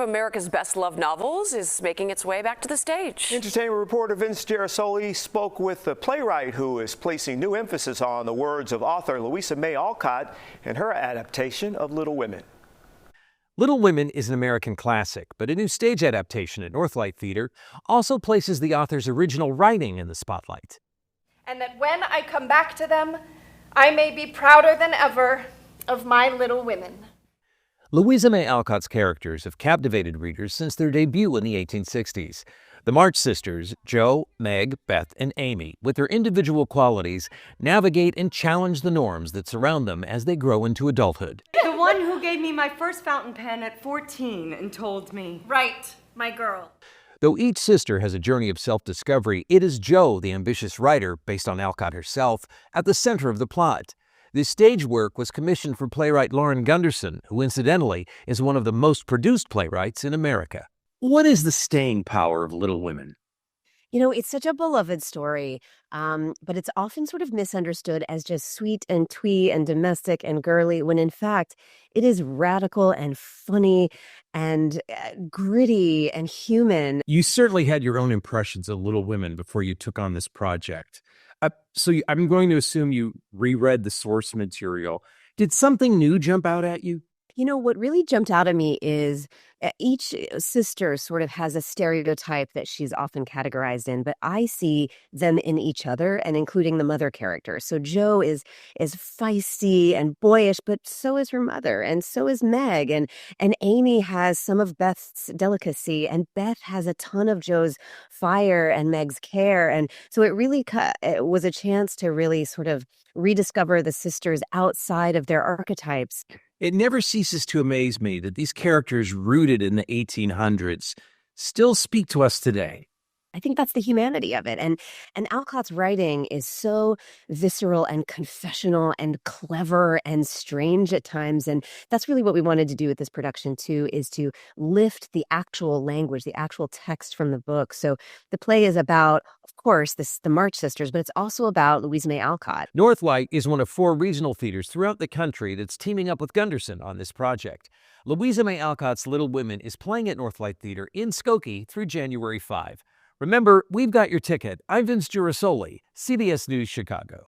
America's best-loved novels is making its way back to the stage. Entertainment reporter Vince Gerasole spoke with the playwright who is placing new emphasis on the words of author Luisa May Alcott in her adaptation of Little Women. Little Women is an American classic, but a new stage adaptation at Northlight Theater also places the author's original writing in the spotlight. And that when I come back to them, I may be prouder than ever of my Little Women. Luisa May Alcott's characters have captivated readers since their debut in the 1860s. The March sisters, Jo, Meg, Beth, and Amy, with their individual qualities, navigate and challenge the norms that surround them as they grow into adulthood. The one who gave me my first fountain pen at 14 and told me, Right, my girl. Though each sister has a journey of self-discovery, it is Jo, the ambitious writer, based on Alcott herself, at the center of the plot. This stage work was commissioned for playwright Lauren Gunderson, who incidentally is one of the most produced playwrights in America. What is the staying power of Little Women? You know, it's such a beloved story, but it's often sort of misunderstood as just sweet and twee and domestic and girly, when in fact it is radical and funny and gritty and human. You certainly had your own impressions of Little Women before you took on this project. I'm going to assume you reread the source material. Did something new jump out at you? You know, what really jumped out at me is each sister sort of has a stereotype that she's often categorized in, but I see them in each other and including the mother character. So Jo is feisty and boyish, but so is her mother, and so is Meg. And Amy has some of Beth's delicacy, and Beth has a ton of Jo's fire and Meg's care. And so it really it was a chance to really sort of rediscover the sisters outside of their archetypes. It never ceases to amaze me that these characters rooted in the 1800s still speak to us today. I think that's the humanity of it. And Alcott's writing is so visceral and confessional and clever and strange at times. And that's really what we wanted to do with this production, too, is to lift the actual language, the actual text from the book. So the play is about, of course, the March sisters, but it's also about Luisa May Alcott. Northlight is one of 4 regional theaters throughout the country that's teaming up with Gunderson on this project. Luisa May Alcott's Little Women is playing at Northlight Theater in Skokie through January 5. Remember, we've got your ticket. I'm Vince Gerasole, CBS News Chicago.